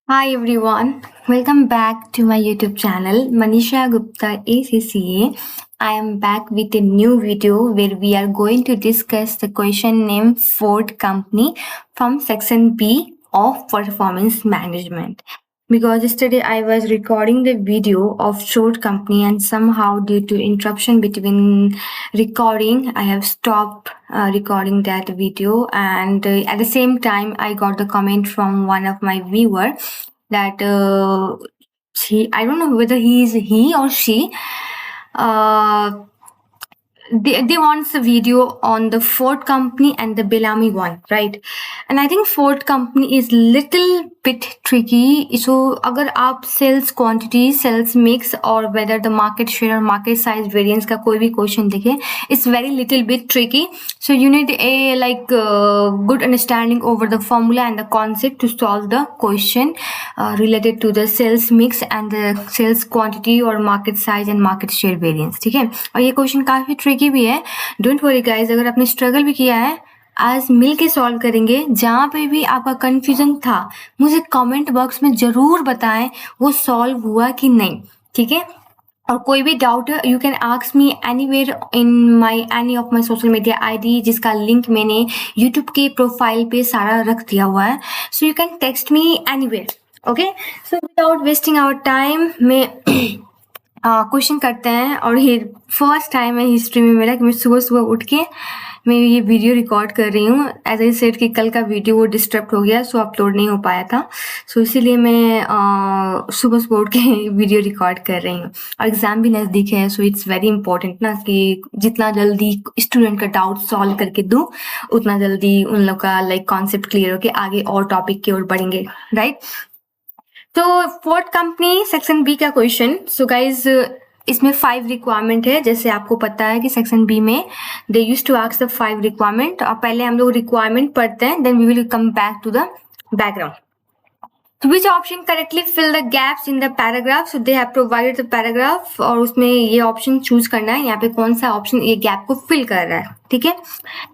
Hi everyone, welcome back to my YouTube channel Manisha Gupta ACCA. I am back with a new video where we are going to discuss the question named Ford Company from section B of Performance Management. Because yesterday I was recording the video of Ford Company and somehow due to interruption between recording I have stopped recording that video, and at the same time I got the comment from one of my viewer that I don't know whether he or she uh, they want a video on the Ford company and the Bellamy one, right? And I think Ford company is little bit tricky. So अगर आप sales quantity, sales mix और whether the market share or market size variance का कोई भी question दिखे, it's very little bit tricky. So you need a good understanding over the formula and the concept to solve the question related to the sales mix and the sales quantity or market size and market share variance. ठीक है, और ये question काफी tricky भी है. Don't worry guys, अगर आपने struggle भी किया है आज मिल के सॉल्व करेंगे. जहाँ पे भी आपका कंफ्यूजन था मुझे कमेंट बॉक्स में जरूर बताएं वो सॉल्व हुआ कि नहीं. ठीक है, और कोई भी doubt you can ask me anywhere in my any of my social media ID, जिसका लिंक मैंने यूट्यूब के प्रोफाइल पे सारा रख दिया हुआ है. So you can text me anywhere. Okay, so without wasting our time मैं क्वेश्चन करते हैं. और ये फर्स्ट टाइम है हिस्ट्री में मेरा कि मैं सुबह सुबह उठ के मैं ये वीडियो रिकॉर्ड कर रही हूँ. एज आई सेड कि कल का वीडियो वो डिस्टर्ब हो गया, सो अपलोड नहीं हो पाया था. सो इसीलिए मैं सुबह सुबह उठ के वीडियो रिकॉर्ड कर रही हूँ. और एग्ज़ाम भी नज़दीक है, सो इट्स वेरी इंपॉर्टेंट ना कि जितना जल्दी स्टूडेंट का डाउट सॉल्व करके दूँ उतना जल्दी उन लोग का कॉन्सेप्ट क्लियर होके आगे और टॉपिक की ओर बढ़ेंगे, राइट? तो फोर्थ कंपनी सेक्शन बी का क्वेश्चन. सो गाइज इसमें 5 रिक्वायरमेंट है. जैसे आपको पता है कि सेक्शन बी में they use to ask the 5 requirement. और पहले हम लोग रिक्वायरमेंट पढ़ते हैं, then we will come back to the background. तो which option correctly fill the gaps in the paragraph. So they have provided the paragraph और उसमें ये ऑप्शन चूज करना है यहाँ पे कौन सा ऑप्शन ये गैप को फिल कर रहा है. ठीक है,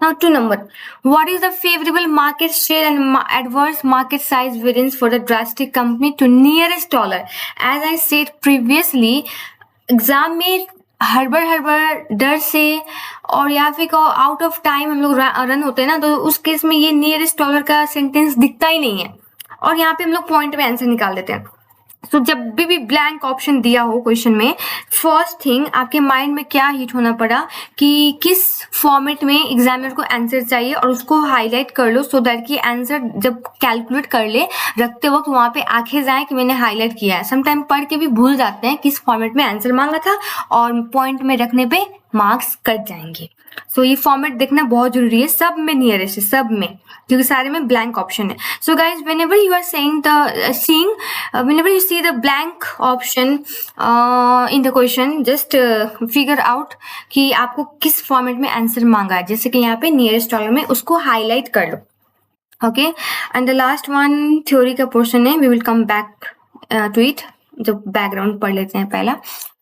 now 2 number, what is the favourable market share and adverse market size variance for the Drastic company to nearest dollar. As I said previously, exam में हड़बड़ डर से और या फिर आउट ऑफ टाइम हम लोग रन होते हैं ना, तो उस केस में ये नियरेस्ट डॉलर का सेंटेंस दिखता ही नहीं है और यहाँ पे हम लोग पॉइंट में आंसर निकाल देते हैं. तो जब भी ब्लैंक ऑप्शन दिया हो क्वेश्चन में, फर्स्ट थिंग आपके माइंड में क्या हिट होना पड़ा कि किस फॉर्मेट में एग्जामिनर को आंसर चाहिए और उसको हाईलाइट कर लो, सो दैट कि आंसर जब कैलकुलेट कर ले रखते वक्त वहां पे आंखें जाए कि मैंने हाईलाइट किया है. समटाइम पढ़ के भी भूल जाते हैं किस फॉर्मेट में आंसर मांगा था और पॉइंट में रखने पे मार्क्स कट जाएंगे. सो ये फॉर्मेट देखना बहुत जरूरी है, सब में नियरेस्ट है, सब में, क्योंकि सारे में ब्लैंक ऑप्शन है. So guys whenever you are whenever you see the blank option in the question, just figure out कि आपको किस फॉर्मेट में आंसर मांगा है. जैसे कि यहाँ पे नियरेस्ट डॉलर में उसको हाईलाइट कर लो. Okay, and the last one theory का पोर्शन है, we will come back to it. जो बैकग्राउंड पढ़ लेते हैं पहला.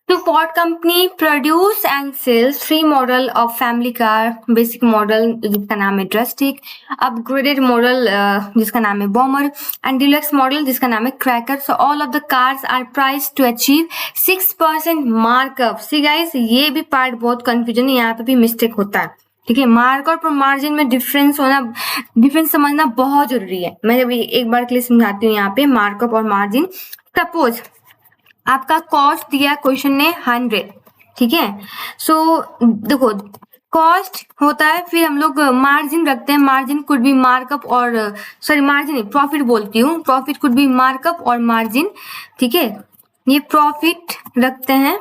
तो Ford company produce and sales 3 model of family car. Basic model जिसका नाम है ड्रस्टिक, अपग्रेडेड मॉडल जिसका नाम है बॉमर, एंड डिलक्स मॉडल जिसका नाम है Cracker. So all of the cars are price to achieve 6% markup. See guys, ये भी पार्ट बहुत कंफ्यूजन है, यहाँ पे भी मिस्टेक होता है. ठीक है, मार्कअप और मार्जिन में डिफरेंस समझना बहुत जरूरी है. मैं अभी एक बार के लिए समझाती हूँ यहाँ पे मार्कअप और मार्जिन. सपोज आपका कॉस्ट दिया क्वेश्चन ने 100. ठीक है, सो देखो कॉस्ट होता है, फिर हम लोग मार्जिन रखते हैं. मार्जिन कुड बी मार्कअप और सॉरी मार्जिन नहीं, प्रॉफिट बोलती हूँ. प्रॉफिट कुड बी मार्कअप और मार्जिन. ठीक है, ये प्रॉफिट रखते हैं,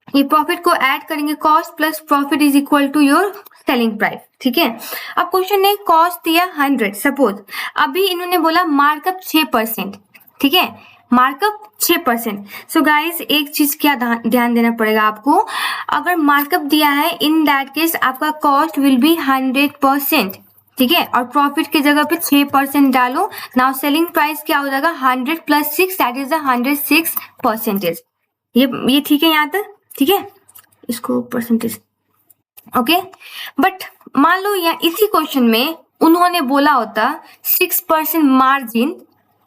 ये प्रॉफिट को ऐड करेंगे. Cost plus profit is equal to your selling price. ठीक है, अब क्वेश्चन ने कॉस्ट दिया 100 सपोज. अभी इन्होंने बोला मार्कअप 6%. ठीक है, मार्कअप 6%. सो गाइस एक चीज क्या ध्यान देना पड़ेगा आपको, अगर मार्कअप दिया है इन दैट केस आपका कॉस्ट विल बी 100%. ठीक है, और प्रॉफिट की जगह पे 6% डालो. नाउ सेलिंग प्राइस क्या हो जाएगा 100 + 6, दैट इज 106%. ये ठीक है यहाँ तक. ठीक है, इसको परसेंटेज. ओके, बट मान लो यहाँ इसी क्वेश्चन में उन्होंने बोला होता 6% मार्जिन,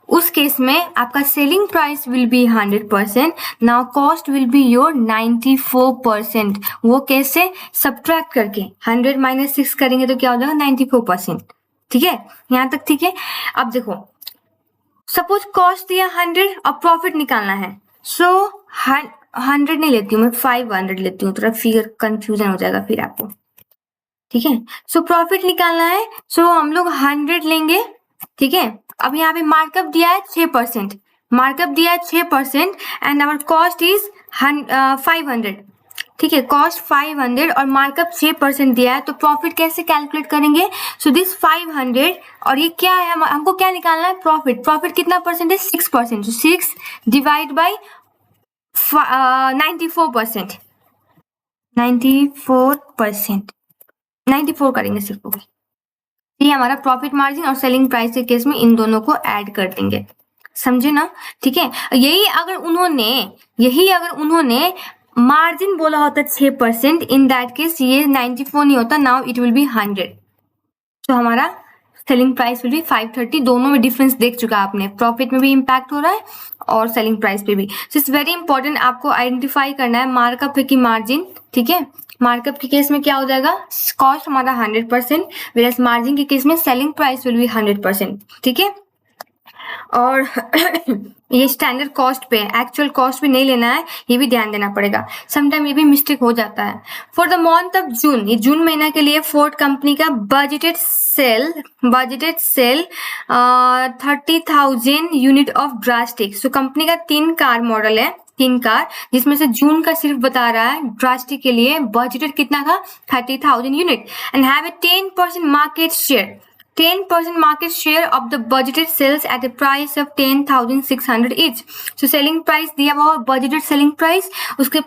उस केस में आपका selling price will be 100%, now cost will be your 94%। वो कैसे? सब्ट्रैक्ट करके 100 माइनस 6 करेंगे तो क्या हो जाएगा? 94%। ठीक है, यहां तक ठीक है। अब देखो, सपोज कॉस्ट दिया 100 और प्रॉफिट निकालना है, सो 100 नहीं लेती हूँ मैं, 500 लेती हूँ, थोड़ा फिगर कंफ्यूजन हो जाएगा फिर आपको। ठीक है, सो प्रॉफिट निकालना है, सो हम लोग 100 लेंगे। ठीक है, अब यहाँ पे मार्कअप दिया है 6%, मार्कअप दिया है 6% एंड आवर कॉस्ट इज 500। ठीक है, कॉस्ट 500 और मार्कअप 6% दिया है, तो प्रॉफिट कैसे कैलकुलेट करेंगे? सो दिस 500 और ये क्या है, हमको क्या निकालना है? प्रॉफिट। प्रॉफिट कितना परसेंट है? 6%। सो 6 डिवाइड बाई 94%, 94%, 94 करेंगे सिर्फ। ये हमारा प्रॉफिट मार्जिन और सेलिंग प्राइस के केस में इन दोनों को ऐड कर देंगे, समझे ना? ठीक है, यही अगर उन्होंने मार्जिन बोला होता 6%, इन दैट केस ये 94 नहीं होता, नाउ इट विल बी 100। तो हमारा सेलिंग प्राइस विल बी 530। दोनों में डिफरेंस देख चुका आपने, प्रॉफिट में भी इम्पैक्ट हो रहा है और सेलिंग प्राइस पे भी। सो इट्स वेरी इंपॉर्टेंट, आपको आइडेंटिफाई करना है मार्कअप है कि मार्जिन। ठीक है, मार्कअप के केस में क्या हो जाएगा? कॉस्ट हमारा 100%, वेयरएज मार्जिन के केस में सेलिंग प्राइस विल बी 100%। ठीक है, और ये स्टैंडर्ड कॉस्ट पे, एक्चुअल कॉस्ट भी नहीं लेना है, ये भी ध्यान देना पड़ेगा, समटाइम ये भी मिस्टेक हो जाता है। For the month of June, ये जून महीना के लिए फोर्ड कंपनी का budgeted sale 30,000 unit of Drastic. So company का 3 कार मॉडल है, 3 कार, जिसमें से जून का सिर्फ बता रहा है ड्रास्टिक के लिए बजटेड कितना था? 30,000 unit and have a 10% market share, 10% market share of the budgeted sales at a price of 10,600 each. So selling price दिया हुआ budgeted selling price, उसके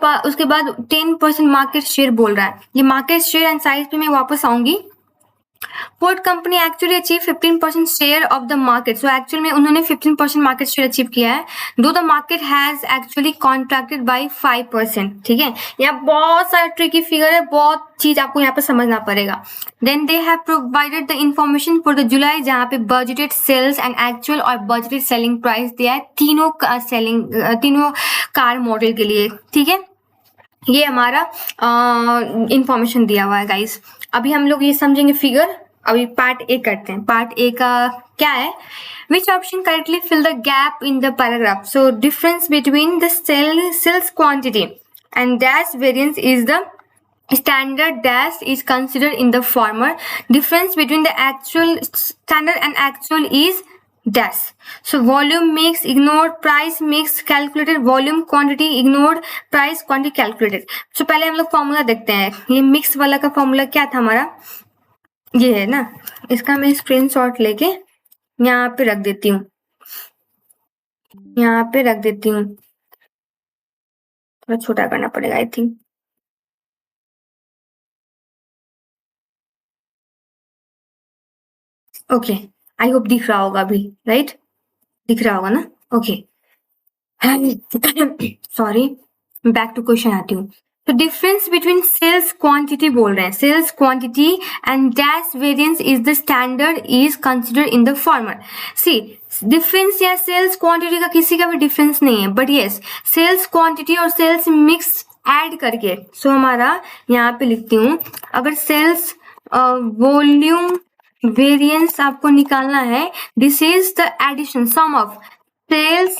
बाद 10% market share बोल रहा है। ये market share and size पे मैं वापस आऊंगी। Ford company actually achieved 15% share of the market. So actual में उन्होंने 15% market share achieve किया है, though the market has actually contracted by 5%. ठीक है, यहाँ बहुत सारा ट्रिकी फिगर है, बहुत चीज आपको यहाँ पे समझना पड़ेगा। Then they have provided the information for the July, जहाँ पे budgeted sales and actual और budgeted selling price दिया है तीनों कार मॉडल के लिए। ठीक है, ये हमारा इंफॉर्मेशन दिया हुआ है गाइस। अभी हम लोग ये समझेंगे फिगर। अभी पार्ट ए करते हैं। पार्ट ए का क्या है? Which option correctly fill the gap in the paragraph? So difference between the sales quantity and dash variance is the standard dash is considered in the former. Difference between the actual standard and actual is dash. So volume mix ignored, price mix calculated, volume quantity ignored, price quantity calculated. So पहले हम लोग formula देखते हैं। ये mix वाला का formula क्या था हमारा? ये है ना, इसका मैं स्क्रीनशॉट लेके यहाँ पे रख देती हूँ, यहाँ पे रख देती हूँ। थोड़ा छोटा करना पड़ेगा I think. Okay, I hope दिख रहा होगा अभी, राइट? दिख रहा होगा ना? Okay, sorry, back to question आती हूँ। तो डिफरेंस बिटवीन सेल्स क्वांटिटी बोल रहे हैं, sales quantity and dash variance is the standard is considered in the former. See, difference या सेल्स क्वांटिटी का किसी का भी डिफरेंस नहीं है, बट यस सेल्स क्वांटिटी और सेल्स मिक्स ऐड करके, सो हमारा यहाँ पे लिखती हूँ, अगर सेल्स वॉल्यूम वेरिएंस आपको निकालना है, this is the addition sum of sales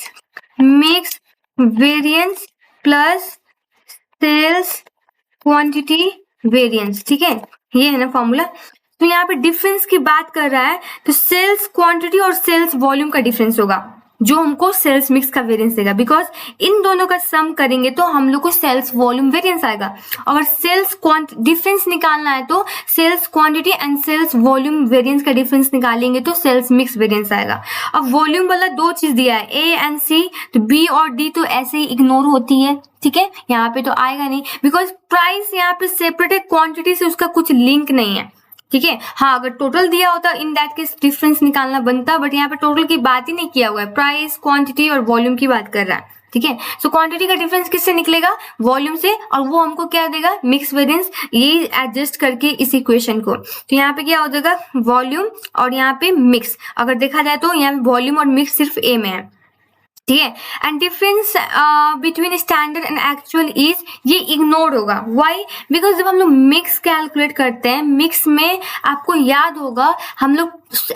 mix variance plus sales quantity variance. ठीक है, ये है ना फॉर्मूला। तो यहाँ पे डिफरेंस की बात कर रहा है, तो सेल्स क्वांटिटी और सेल्स वॉल्यूम का डिफरेंस होगा जो हमको सेल्स मिक्स का वेरिएंस देगा, बिकॉज इन दोनों का सम करेंगे तो हम लोग को सेल्स वॉल्यूम वेरिएंस आएगा। अगर सेल्स डिफरेंस निकालना है तो sales quantity and sales volume variance का डिफरेंस निकालेंगे तो सेल्स मिक्स वेरिएंस आएगा। अब वॉल्यूम वाला 2 चीज दिया है, ए एंड सी, तो बी और डी तो ऐसे ही इग्नोर होती है। ठीक है, यहाँ पे तो आएगा नहीं, बिकॉज प्राइस यहाँ पे सेपरेट है, क्वांटिटी से उसका कुछ लिंक नहीं है। ठीक है, हाँ अगर टोटल दिया होता इन दैट केस डिफरेंस निकालना बनता, बट यहाँ पे टोटल की बात ही नहीं किया हुआ है, प्राइस क्वांटिटी और वॉल्यूम की बात कर रहा है। ठीक है। सो क्वांटिटी का डिफरेंस किससे निकलेगा, वॉल्यूम से, और वो हमको क्या देगा, मिक्स वेरिएंस। ये एडजस्ट करके इस इक्वेशन को, तो यहाँ पे क्या हो जाएगा, वॉल्यूम और यहाँ पे मिक्स। अगर देखा जाए तो यहाँ पे वॉल्यूम और मिक्स सिर्फ ए में है, ठीक है। And difference between standard and actual is, ये इग्नोर होगा। व्हाई, बिकॉज जब हम लोग मिक्स कैलकुलेट करते हैं, मिक्स में आपको याद होगा हम लोग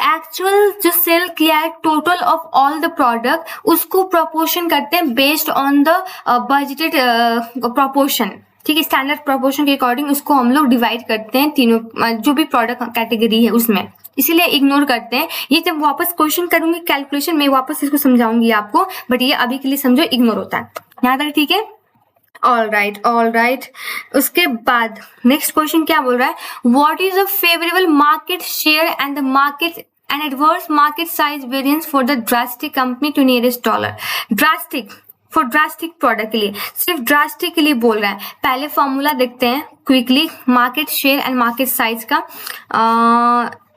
एक्चुअल जो सेल किया है total of all the product, उसको प्रोपोर्शन करते हैं based on the budgeted proportion, ठीक है। स्टैंडर्ड प्रोपोर्शन के अकॉर्डिंग उसको हम लोग डिवाइड करते हैं तीनों जो भी प्रोडक्ट कैटेगरी है उसमें, इसीलिए इग्नोर करते हैं। ये जब वापस क्वेश्चन करूंगी कैलकुलेशन में वापस इसको समझाऊंगी आपको, बट ये अभी के लिए समझो इग्नोर होता है, यहाँ तक ठीक है। All right. उसके बाद नेक्स्ट क्वेश्चन क्या बोल रहा है, what is the favourable market share and the market and adverse market size variance for the Drastic company to nearest dollar. Drastic, for Drastic product के लिए, सिर्फ ड्रास्टिक के लिए बोल रहा है। पहले फॉर्मूला देखते हैं quickly, market share and market size का।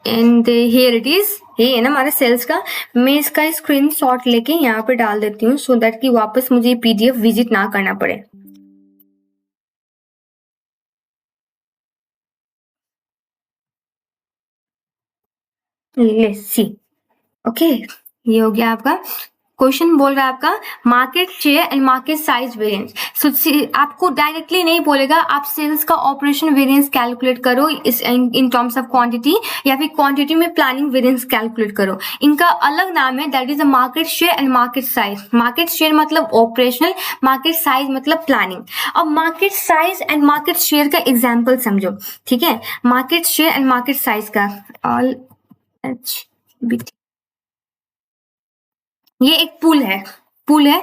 एंड हियर इट इज, ये है ना हमारा सेल्स का। मैं इसका स्क्रीनशॉट लेके यहाँ पे डाल देती हूँ सो दैट कि वापस मुझे पीडीएफ विजिट ना करना पड़े। लेट्स सी, ओके, ये हो गया आपका क्वेश्चन। बोल रहा है आपका market share and market size variance. So आपको डायरेक्टली नहीं बोलेगा आप सेल्स का ऑपरेशन वेरिएंस कैलकुलेट करो इस इन टर्म्स ऑफ क्वांटिटी, या फिर क्वांटिटी में प्लानिंग वेरिएंस कैलकुलेट करो। इनका अलग नाम है, that is a market share and market size. Market share मतलब ऑपरेशनल, मार्केट साइज मतलब प्लानिंग। अब market size and market share का एग्जाम्पल समझो, ठीक है। Market share and market size का ऑल ये एक पुल है,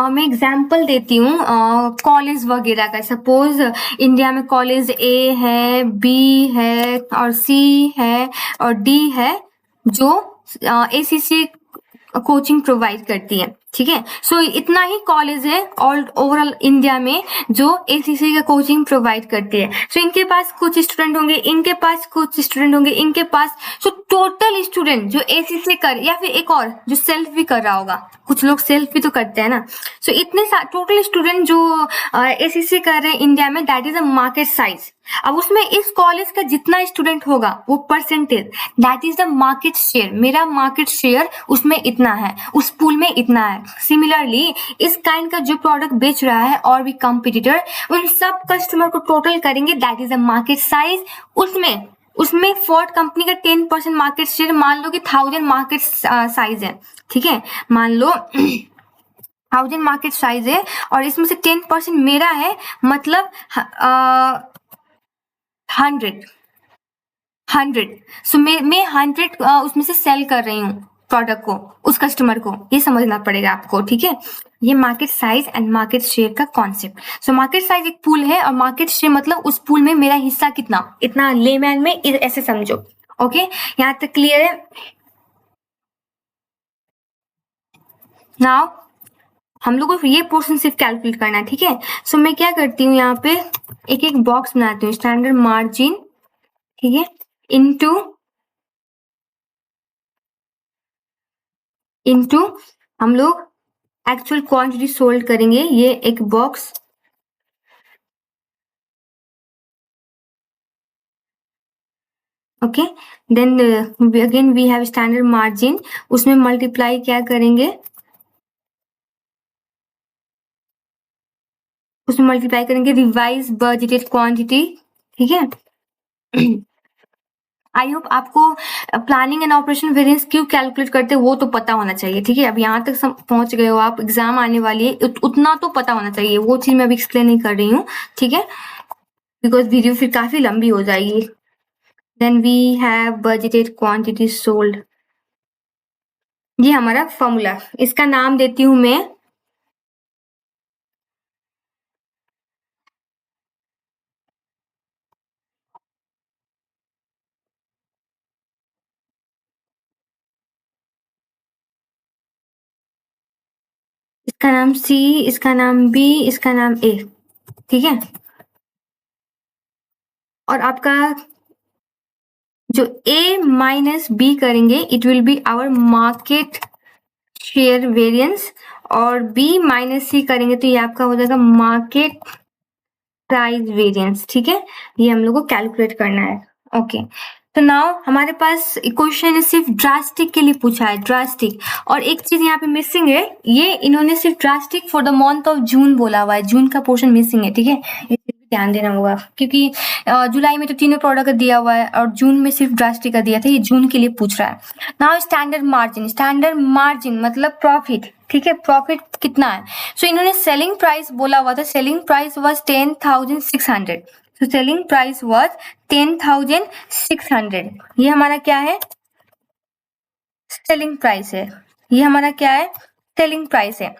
मैं एग्जाम्पल देती हूँ कॉलेज वगैरह का। सपोज इंडिया में कॉलेज ए है, बी है और सी है और डी है, जो एसीसी कोचिंग प्रोवाइड करती है, ठीक है। सो इतना ही कॉलेज है ऑल ओवरऑल इंडिया में जो एसीसी का कोचिंग प्रोवाइड करती है। सो इनके पास कुछ स्टूडेंट होंगे, इनके पास कुछ स्टूडेंट होंगे, इनके पास, सो टोटल स्टूडेंट जो एसीसी कर, या फिर एक और जो सेल्फ भी कर रहा होगा, कुछ लोग सेल्फ भी तो करते हैं ना। सो इतने टोटल स्टूडेंट जो एसीसी कर रहे हैं इंडिया में, that is a market size. अब उसमें इस कॉलेज का जितना स्टूडेंट होगा वो percentage, that is the market share. मेरा मार्केट शेयर उसमें इतना है, उस पूल में इतना है। सिमिलरली इस काइंड का जो प्रोडक्ट बेच रहा है और भी कंपटीटर, उन सब कस्टमर को टोटल करेंगे, that is the market size. उसमें फोर्ड कंपनी का 10% मार्केट शेयर, मान लो कि 1000 मार्केट साइज है, ठीक है। मान लो 1000 मार्केट साइज है और इसमें से 10% मेरा है, मतलब 100। सो मैं 100 उसमें से सेल कर रही हूँ प्रोडक्ट को, उस कस्टमर को। ये समझना पड़ेगा आपको, ठीक है। ये market size and market share का कॉन्सेप्ट। सो मार्केट साइज एक पूल है और मार्केट शेयर मतलब उस पूल में मेरा हिस्सा कितना, इतना लेमैन में ऐसे समझो, ओके। यहाँ तक क्लियर है। नाउ हम लोग को ये पोर्शन सिर्फ कैलकुलेट करना है, ठीक है। सो मैं क्या करती हूँ, यहाँ पे एक एक बॉक्स बनाती हूँ, स्टैंडर्ड मार्जिन, ठीक है, इनटू हम लोग एक्चुअल क्वांटिटी सोल्ड करेंगे, ये एक box, okay. Then again we have standard margin, उसमें मल्टीप्लाई क्या करेंगे, उसमें मल्टीप्लाई करेंगे रिवाइज बजटेड क्वांटिटी, ठीक है। आई होप आपको प्लानिंग एंड ऑपरेशन वेरिएंस क्यों कैलकुलेट करते हैं वो तो पता होना चाहिए, ठीक है। अब यहाँ तक पहुंच गए हो आप, एग्जाम आने वाली है, उतना तो पता होना चाहिए। वो चीज मैं अभी एक्सप्लेन नहीं कर रही हूँ, ठीक है, बिकॉज वीडियो फिर काफी लंबी हो जाएगी। Then we have budgeted quantity sold, ये हमारा फॉर्मूला, इसका नाम देती हूँ मैं इसका नाम सी, इसका नाम बी, इसका नाम ए, ठीक है। और आपका जो ए माइनस बी करेंगे, it will be our market share variance, और बी माइनस सी करेंगे तो ये आपका हो जाएगा मार्केट प्राइस वेरिएंस। ठीक है, ये हम लोग को कैलकुलेट करना है। ओके, तो नाउ हमारे पास क्वेश्चन है सिर्फ ड्रास्टिक के लिए पूछा है, ड्रास्टिक। और एक चीज यहाँ पे मिसिंग है, ये इन्होंने सिर्फ drastic for the month of जून बोला हुआ है, जून का पोर्शन मिसिंग है। ठीक है, इस चीज पे ध्यान देना होगा, क्योंकि जुलाई में तो तीनों प्रोडक्ट का दिया हुआ है और जून में सिर्फ ड्रास्टिक का दिया था, ये जून के लिए पूछ रहा है। Now standard margin, standard margin मतलब प्रॉफिट। ठीक है, प्रॉफिट कितना है? सो इन्होंने सेलिंग प्राइस बोला हुआ था, सेलिंग प्राइस वाज 10,600। तो सेलिंग प्राइस वाज 10,600। ये हमारा क्या है? सेलिंग प्राइस है। ये हमारा क्या है? सेलिंग प्राइस है।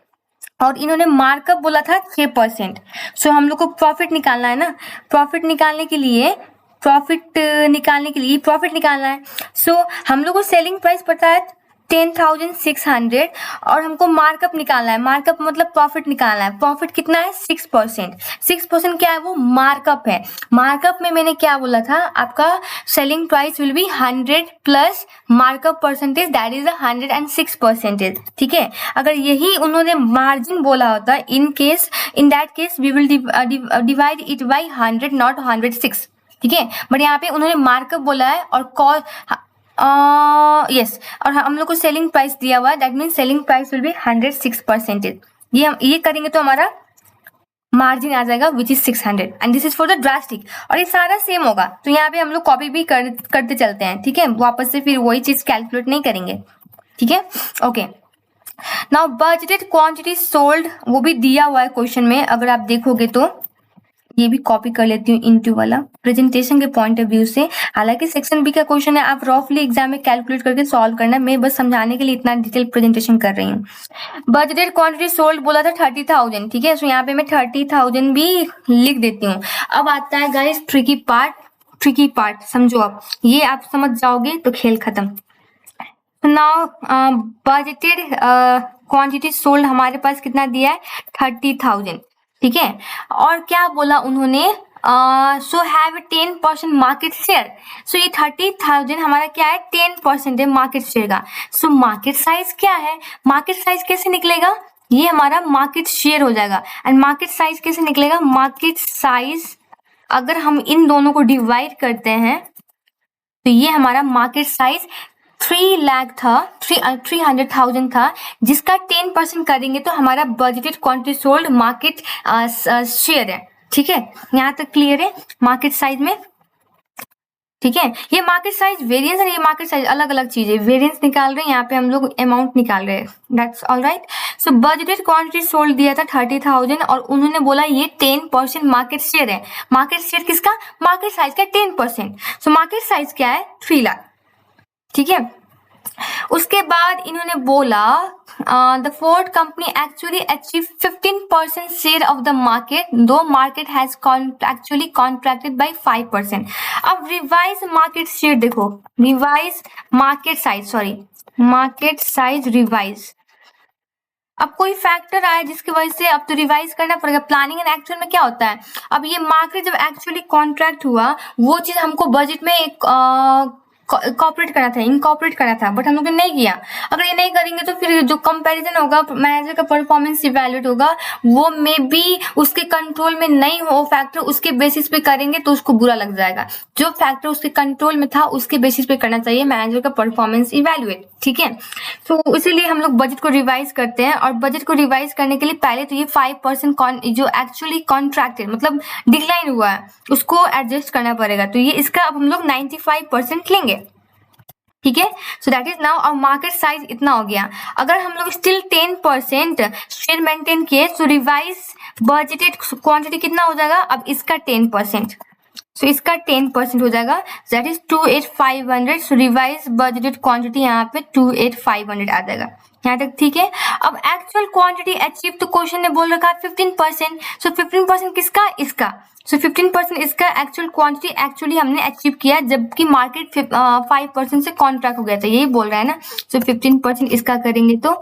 और इन्होंने मार्कअप बोला था 6%। सो हम लोग को प्रॉफिट निकालना है ना, प्रॉफिट निकालने के लिए प्रॉफिट निकालना है। सो हम लोग को सेलिंग प्राइस पता है 10,600 और हमको मार्कअप निकालना है। मार्कअप मतलब प्रॉफिट निकालना है। प्रॉफिट कितना है? 6%। 6% क्या है? वो मार्कअप है। मार्कअप में मैंने क्या बोला था, आपका selling price will be 100 plus markup percentage, that is 106%। ठीक है, अगर यही उन्होंने मार्जिन बोला होता, in that case we will divide it by 100 not 106। ठीक है, बट यहाँ पे उन्होंने मार्कअप बोला है और यस, और हम लोग को सेलिंग प्राइस दिया हुआ है, that mean selling price will B 106%। ये करेंगे तो हमारा मार्जिन आ जाएगा which is 600 and this is for the drastic. और ये सारा सेम होगा, तो यहाँ पे हम लोग कॉपी भी करते चलते हैं। ठीक है, वापस से फिर वही चीज कैलकुलेट नहीं करेंगे। ठीक है, okay. Now budgeted quantity sold, वो भी दिया हुआ है क्वेश्चन में, अगर आप देखोगे तो ये भी कॉपी कर लेती हूँ इनटू वाला प्रेजेंटेशन के पॉइंट ऑफ व्यू से। हालांकि सेक्शन बी का क्वेश्चन है, आप रफली एग्जाम में कैलकुलेट करके सॉल्व करना, मैं बस समझाने के लिए इतना डिटेल प्रेजेंटेशन कर रही हूँ। बजटेड क्वांटिटी सोल्ड बोला था 30,000। ठीक है, सो यहाँ पे मैं 30,000 भी लिख देती हूँ। अब आता है गाइस ट्रिकी पार्ट, समझो आप, ये आप समझ जाओगे तो खेल खत्म। नाउ बजटेड क्वांटिटी सोल्ड हमारे पास कितना दिया है? 30,000। ठीक है, और क्या बोला उन्होंने? So have 10% market share. So ये 30,000 हमारा क्या है? 10% है मार्केट शेयर का। सो मार्केट साइज क्या है? मार्केट साइज कैसे निकलेगा? ये हमारा मार्केट शेयर हो जाएगा। एंड मार्केट साइज कैसे निकलेगा? मार्केट साइज अगर हम इन दोनों को डिवाइड करते हैं तो ये हमारा मार्केट साइज 3 लाख था, 300,000 था, जिसका 10% करेंगे तो हमारा budgeted quantity sold market share है। ठीक है, यहाँ तक क्लियर है मार्केट साइज में? ठीक है, ये मार्केट साइज वेरिएंस और ये मार्केट साइज अलग अलग चीज है। वेरिएंस निकाल रहे हैं, यहाँ पे हम लोग अमाउंट निकाल रहे हैं, that's all right. So budgeted quantity sold दिया था 30,000 और उन्होंने बोला ये 10% मार्केट शेयर है। मार्केट शेयर किसका? मार्केट साइज का 10%। सो मार्केट साइज क्या है? 3 लाख। ठीक है, उसके बाद इन्होंने बोला the Ford company actually achieve 15% share of the market, though market has actually contracted by 5%। अब रिवाइज मार्केट शेयर देखो, रिवाइज मार्केट साइज रिवाइज। अब कोई फैक्टर आया जिसकी वजह से अब तो रिवाइज करना पड़ेगा। प्लानिंग एंड एक्चुअल में क्या होता है, अब ये मार्केट जब एक्चुअली कॉन्ट्रैक्ट हुआ, वो चीज हमको बजट में एक कॉपरेट करना था, इनकॉपरेट करना था, बट हम लोग ने नहीं किया। अगर ये नहीं करेंगे तो फिर जो कंपैरिजन होगा, मैनेजर का परफॉर्मेंस इवैल्यूएट होगा, वो मे बी उसके कंट्रोल में नहीं हो फैक्टर, उसके बेसिस पे करेंगे तो उसको बुरा लग जाएगा। जो फैक्टर उसके कंट्रोल में था उसके बेसिस पे करना चाहिए मैनेजर का परफॉर्मेंस इवैल्यूएट। ठीक है, तो इसीलिए हम लोग बजट को रिवाइज करते हैं, और बजट को रिवाइज करने के लिए पहले तो ये 5% जो एक्चुअली कॉन्ट्रैक्टेड मतलब डिक्लाइन हुआ है उसको एडजस्ट करना पड़ेगा। तो ये इसका अब हम लोग 95% लेंगे। ठीक है, सो दैट इज नाउ और मार्केट साइज इतना हो गया। अगर हम लोग स्टिल 10% शेयर मेंटेन किए तो रिवाइज बजटेड क्वांटिटी कितना हो जाएगा? अब इसका 10%, सो इसका 10% हो जाएगा, that is 28,500। So revise budgeted quantity यहाँ पे 28,500 आ जाएगा। यहाँ तक ठीक है। अब एक्चुअल क्वांटिटी अचीव, तो क्वेश्चन ने बोल रखा है 15%। सो 15% किसका? इसका। सो 15% इसका एक्चुअल क्वांटिटी एक्चुअली हमने अचीव किया जबकि मार्केट 5% से कॉन्ट्रैक्ट हो गया था, यही बोल रहा है ना। सो 15% इसका करेंगे तो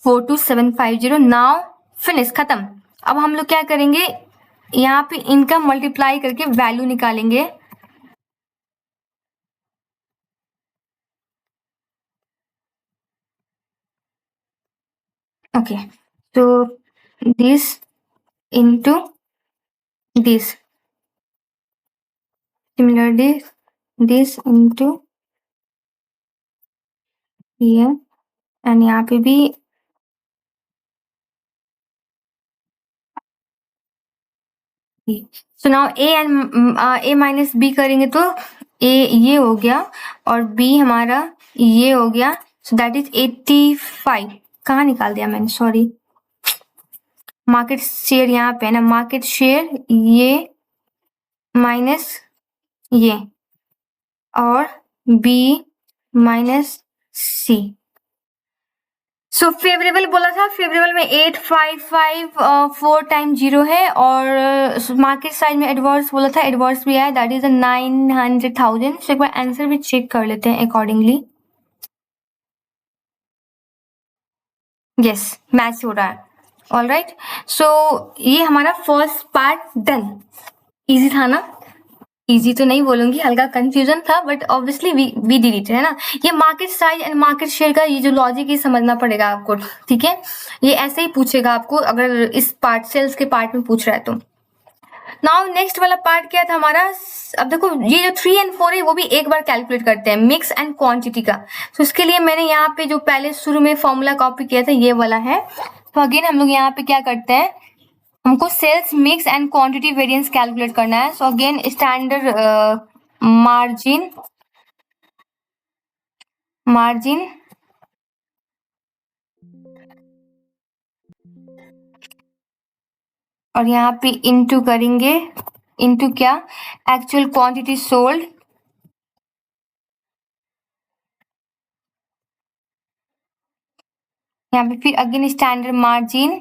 42750। नाउ फिनिश, खत्म। अब हम लोग क्या करेंगे, यहाँ पे इनका मल्टीप्लाई करके वैल्यू निकालेंगे। Okay, so this into this, similarly this into here, and यहाँ पे भी so now A and A minus B करेंगे तो ए ये हो गया और बी हमारा ये हो गया, सो दैट इज 85। कहाँ निकाल दिया मैंने, सॉरी, मार्केट शेयर यहाँ पे है ना, मार्केट शेयर ये माइनस ये और बी माइनस सी। सो फेवरेबल बोला था, फेवरेबल में 8554 टाइम 0 है, और मार्केट साइज में एडवर्स बोला था, एडवर्स भी आया, दैट इज 900,000। सो एक बार आंसर भी चेक कर लेते हैं अकॉर्डिंगली। यस, मैच हो रहा है। ऑल राइट, सो ये हमारा फर्स्ट पार्ट डन। इजी था ना? इजी तो नहीं बोलूंगी, हल्का कंफ्यूजन था, but obviously we did it, है ना। ये market size and market share का ये जो लॉजिक है समझना पड़ेगा आपको, ठीक है। ये ऐसे ही पूछेगा आपको अगर इस पार्ट सेल्स के पार्ट में पूछ रहा है तो। नाउ नेक्स्ट वाला पार्ट क्या था हमारा, अब देखो ये जो 3 और 4 है वो भी एक बार कैलकुलेट करते हैं, मिक्स एंड क्वांटिटी का। तो इसके लिए मैंने यहाँ पे जो पहले शुरू में फॉर्मूला कॉपी किया था ये वाला है। तो अगेन हम लोग यहाँ पे क्या करते हैं, हमको sales mix and quantity variance calculate करना है। सो अगेन स्टैंडर्ड मार्जिन और यहाँ पे इनटू करेंगे, इनटू क्या, एक्चुअल क्वांटिटी सोल्ड, यहाँ पे फिर अगेन स्टैंडर्ड मार्जिन,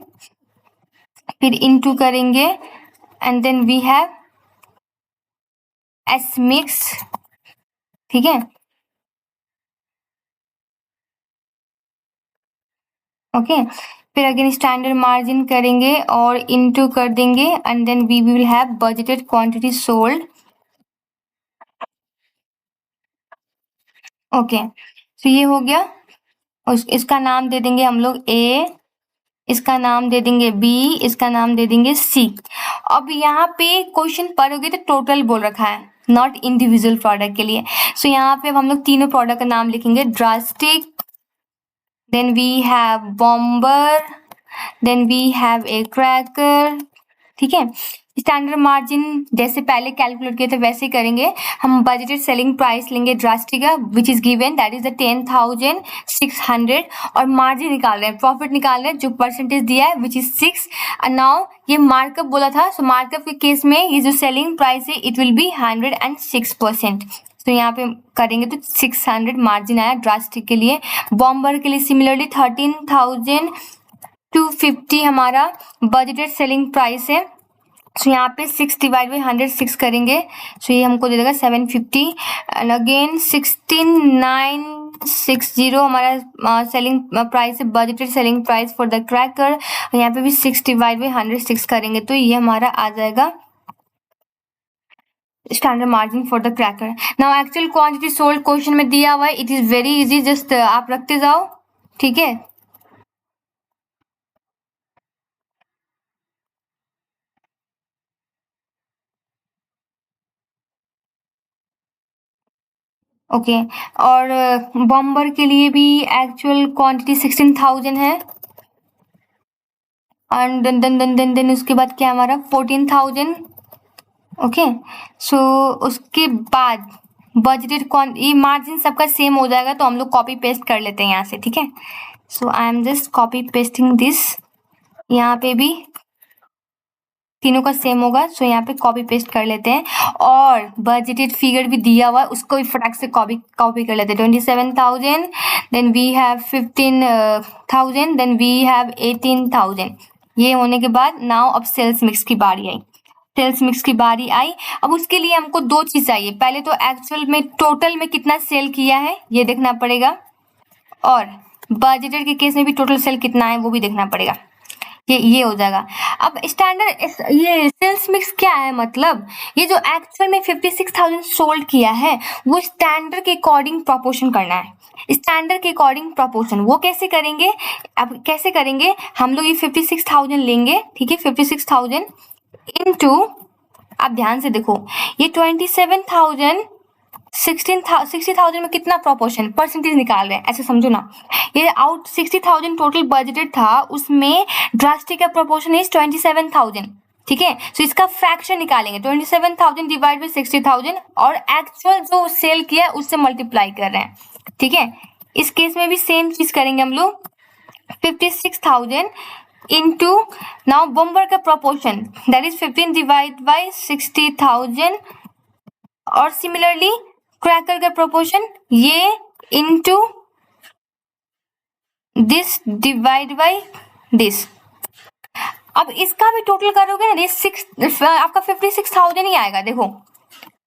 फिर इनटू करेंगे and then we have S mix, ठीक है। ओके, फिर अगेन स्टैंडर्ड मार्जिन करेंगे और इनटू कर देंगे and then we will have budgeted quantity sold. Okay, तो ये हो गया, और इसका नाम दे देंगे हम लोग ए, इसका नाम दे देंगे बी, इसका नाम दे देंगे सी। अब यहाँ पे क्वेश्चन पढ़ोगे तो टोटल बोल रखा है, नॉट इंडिविजुअल प्रोडक्ट के लिए। सो यहाँ पे हम लोग तीनों प्रोडक्ट का नाम लिखेंगे, Drastic, then we have Bomber, then we have a Cracker, ठीक है। स्टैंडर्ड मार्जिन जैसे पहले कैलकुलेट किए थे वैसे ही करेंगे। हम बजटेड सेलिंग प्राइस लेंगे ड्रास्टिक का which is given, that is the 10,600, और मार्जिन निकाल रहे हैं, प्रॉफिट निकाल रहे हैं जो परसेंटेज दिया है विच इज 6। एंड नाउ ये मार्कअप बोला था, सो मार्कअप के केस में ये जो सेलिंग प्राइस है इट विल बी 106%। तो यहाँ पे करेंगे तो 600 मार्जिन आया ड्रास्टिक के लिए। बॉम्बर के लिए सिमिलरली 13,250 हमारा बजटेड सेलिंग प्राइस है। सो यहाँ पे 6 डिवाइड बाई 106 करेंगे, सो ये हमको दे देगा 750। एंड अगेन 16,960 हमारा सेलिंग प्राइस है, budgeted selling price for the cracker. यहाँ पे भी 6 डिवाइड बाई 106 करेंगे तो ये हमारा आ जाएगा standard margin for the cracker. Now actual quantity sold question में दिया हुआ है, it is very easy, just आप रखते जाओ, ठीक है। ओके, और बॉम्बर के लिए भी एक्चुअल क्वांटिटी 16,000 है, एंड देन उसके बाद क्या हमारा 14,000। ओके, सो उसके बाद बजटेड ये मार्जिन सबका सेम हो जाएगा तो हम लोग कॉपी पेस्ट कर लेते हैं यहाँ से, ठीक है। So I am just copy pasting this, यहाँ पे भी तीनों का सेम होगा, सो यहाँ पे कॉपी पेस्ट कर लेते हैं, और बजटेड फिगर भी दिया हुआ है उसको भी फटाक से कॉपी कर लेते हैं। 27,000, then we have 15,000, then we have 18,000। ये होने के बाद नाउ अब सेल्स मिक्स की बारी आई, सेल्स मिक्स की बारी आई। अब उसके लिए हमको दो चीज चाहिए, पहले तो एक्चुअल में टोटल में कितना सेल किया है ये देखना पड़ेगा, और बजटेड के केस में भी टोटल सेल कितना है वो भी देखना पड़ेगा। ये हो जाएगा। अब स्टैंडर्ड ये सेल्स मिक्स क्या है, मतलब ये जो एक्चुअल में 56,000 सोल्ड किया है वो स्टैंडर्ड के अकॉर्डिंग प्रोपोर्शन करना है। स्टैंडर्ड के अकॉर्डिंग प्रोपोर्शन वो कैसे करेंगे, अब कैसे करेंगे, हम लोग ये 56,000 लेंगे, ठीक है, 56,000 इनटू, आप ध्यान से देखो, ये 27,000 60,000 में कितना प्रोपोर्शन परसेंटेज निकाल रहे हैं, ऐसे समझो ना। ये आउट 60,000 टोटल बजटेड था, उसमें ड्रास्टिक का प्रोपोर्शन इज 27,000, ठीक है। तो इसका फ्रैक्शन निकालेंगे, 27,000 डिवाइड बाई 60,000 और एक्चुअल जो सेल किया है उससे मल्टीप्लाई कर रहे हैं, ठीक है। इस केस में भी सेम चीज करेंगे हम लोग, 56,000 इंटू, नाउ बम्बर का proportion that is 15 divide by 60,000 और सिमिलरली क्रैकर का प्रोपोर्शन ये into this divide by this. अब इसका भी टोटल करोगे ना, ये आपका 56,000 ही आएगा। देखो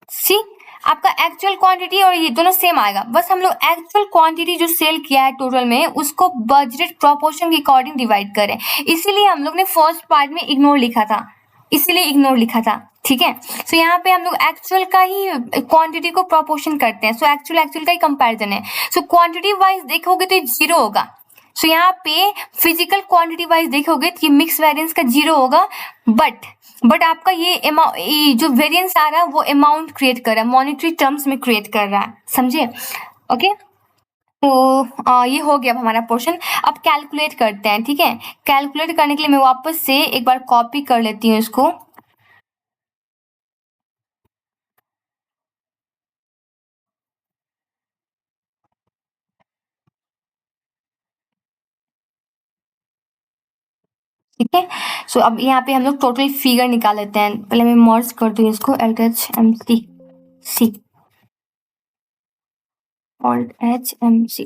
सी, आपका एक्चुअल क्वांटिटी और ये दोनों सेम आएगा, बस हम लोग एक्चुअल क्वांटिटी जो सेल किया है टोटल में उसको बजटेड प्रोपोर्शन के अकॉर्डिंग डिवाइड करें, इसीलिए हम लोग ने फर्स्ट पार्ट में इग्नोर लिखा था, इसीलिए इग्नोर लिखा था, ठीक है। सो यहाँ पे हम लोग एक्चुअल का ही क्वांटिटी को प्रोपोर्शन करते हैं, सो एक्चुअल का ही कंपैरिजन है। सो क्वांटिटी वाइज देखोगे तो ये जीरो होगा, सो यहाँ पे फिजिकल क्वांटिटी वाइज देखोगे तो ये मिक्स वेरिएंस का जीरो होगा, बट आपका ये जो वेरिएंस आ रहा है वो अमाउंट क्रिएट कर रहा है, मॉनेटरी टर्म्स में क्रिएट कर रहा है, समझे, ओके। तो ये हो गया अब हमारा पोर्शन। अब कैलकुलेट करते हैं, ठीक है। कैलकुलेट करने के लिए मैं वापस से एक बार कॉपी कर लेती हूँ इसको, ठीक है। सो अब यहाँ पे हम लोग टोटल फिगर निकाल लेते हैं, पहले मैं मर्ज कर दूँ इसको, LHMC सी, LHMC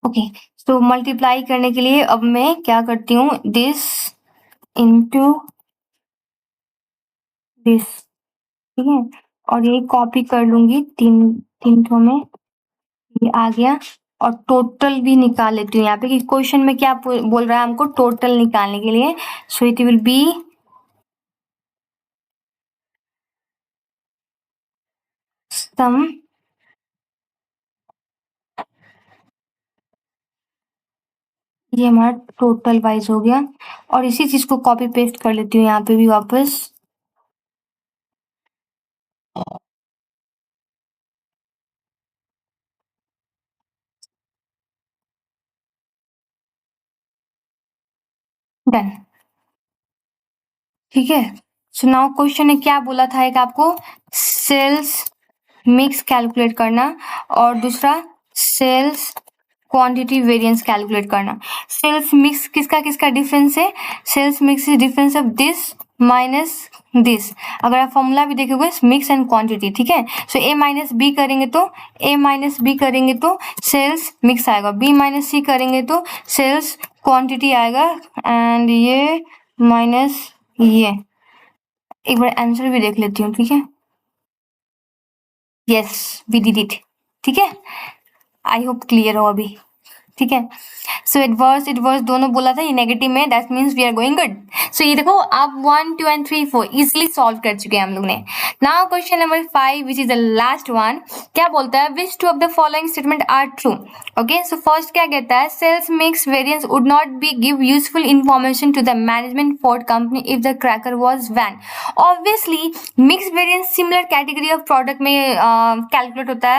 ओके। सो मल्टीप्लाई करने के लिए अब मैं क्या करती हूँ, दिस इंटू दिस, ठीक है, और ये कॉपी कर लूंगी तीन तीन ठो में, ये आ गया। और टोटल भी निकाल लेती हूँ यहाँ पे कि क्वेश्चन में क्या बोल रहा है हमको टोटल निकालने के लिए। So it will be sum, ये हमारा टोटल वाइज हो गया, और इसी चीज को कॉपी पेस्ट कर लेती हूँ यहाँ पे भी वापस, डन, ठीक है। सो नाउ क्वेश्चन ने क्या बोला था, एक आपको सेल्स मिक्स कैलकुलेट करना और दूसरा सेल्स क्वांटिटी वेरिएंस कैलकुलेट करना। सेल्स मिक्स किसका किसका डिफरेंस है, sales mix is difference of this minus this. अगर आप फॉर्मूला भी देखोगे मिक्स एंड क्वांटिटी, ठीक है। सो ए माइनस बी करेंगे तो सेल्स मिक्स आएगा, बी माइनस सी करेंगे तो सेल्स क्वांटिटी आएगा, एंड ये माइनस ये। एक बार आंसर भी देख लेती हूँ, ठीक है। यस वी डिड इट, ठीक है। आई होप क्लियर हो अभी, ठीक है। सो इट वर्स दोनों बोला था, ये नेगेटिव में, that means we are going good. So ये देखो आप 1 2 एंड 3 4 इजिली सॉल्व कर चुके हैं हम लोग ने। Now question number 5 which is the last one, क्या बोलता है, which two of the following statement are true. Okay, so first क्या कहता है, sales mix variance would not be give useful information to the management for company if the cracker was van. Obviously mix variance similar category of product में calculate होता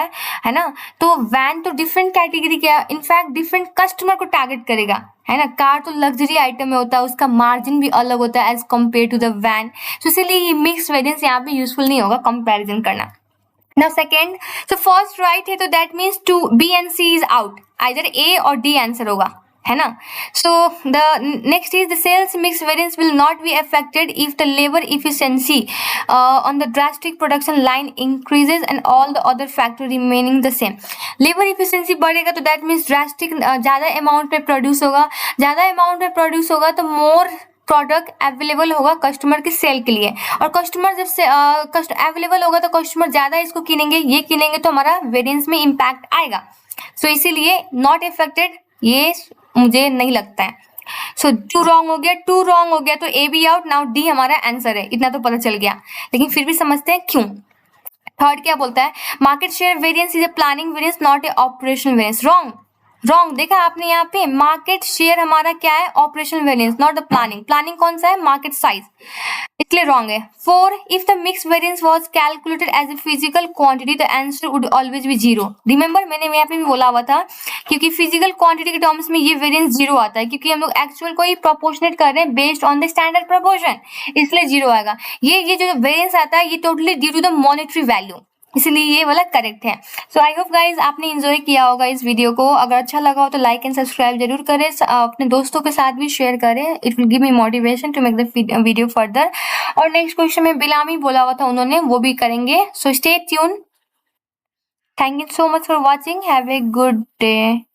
है ना। तो van तो different category का, इनफैक्ट डिफरेंट कस्टमर को target करेगा, है ना। कार तो लग्जरी आइटम में होता है, उसका मार्जिन भी अलग होता है as compare to the one, तो इसलिए ये मिक्स वेरिएंस यहाँ पे यूजफुल नहीं होगा कंपैरिजन करना। नाउ सेकेंड, तो फर्स्ट राइट है तो that means to B and C is out, either A और डी आंसर होगा, है ना। So the next is the sales mix variance will not be affected if the labour efficiency on the drastic production line increases and all the other factor remaining the same. Labour efficiency बढ़ेगा तो that मीन्स drastic ज़्यादा amount में produce होगा, ज़्यादा amount में produce होगा तो मोर प्रोडक्ट अवेलेबल होगा कस्टमर के सेल के लिए, और कस्टमर जब से अवेलेबल होगा तो कस्टमर ज़्यादा इसको किनेंगे, ये किनेंगे तो हमारा वेरिएंस में इम्पैक्ट आएगा। सो इसीलिए नॉट इफेक्टेड, ये मुझे नहीं लगता है। सो टू रॉन्ग हो गया, टू रॉन्ग हो गया तो A be out, now D हमारा आंसर है, इतना तो पता चल गया। लेकिन फिर भी समझते हैं क्यों। थर्ड क्या बोलता है, market share variance is a planning variance not a operational variance. Wrong, wrong देखा आपने यहाँ पे, मार्केट शेयर हमारा क्या है, operational variance not the planning. Planning कौन सा है, मार्केट साइज, इसलिए रॉन्ग है। 4 if the mix variance was calculated as a physical quantity the answer would always be zero. Remember मैंने यहाँ पे भी बोला हुआ था, क्योंकि फिजिकल क्वांटिटी के टर्म्स में ये वेरिएंस जीरो आता है, क्योंकि हम लोग एक्चुअल को ही प्रोपोर्शनेट कर रहे हैं based on the standard proportion, इसलिए जीरो आएगा। ये जो वेरिएंस आता है ये totally due to the monetary value, इसलिए ये वाला करेक्ट है। सो आई होप गाइज आपने एंजॉय किया होगा इस वीडियो को। अगर अच्छा लगा हो तो लाइक एंड सब्सक्राइब जरूर करें, अपने दोस्तों के साथ भी शेयर करें, it will give me motivation to make the video further. और नेक्स्ट क्वेश्चन में बिलामी बोला हुआ था उन्होंने, वो भी करेंगे। So stay tune, thank you so much for watching, have a good day.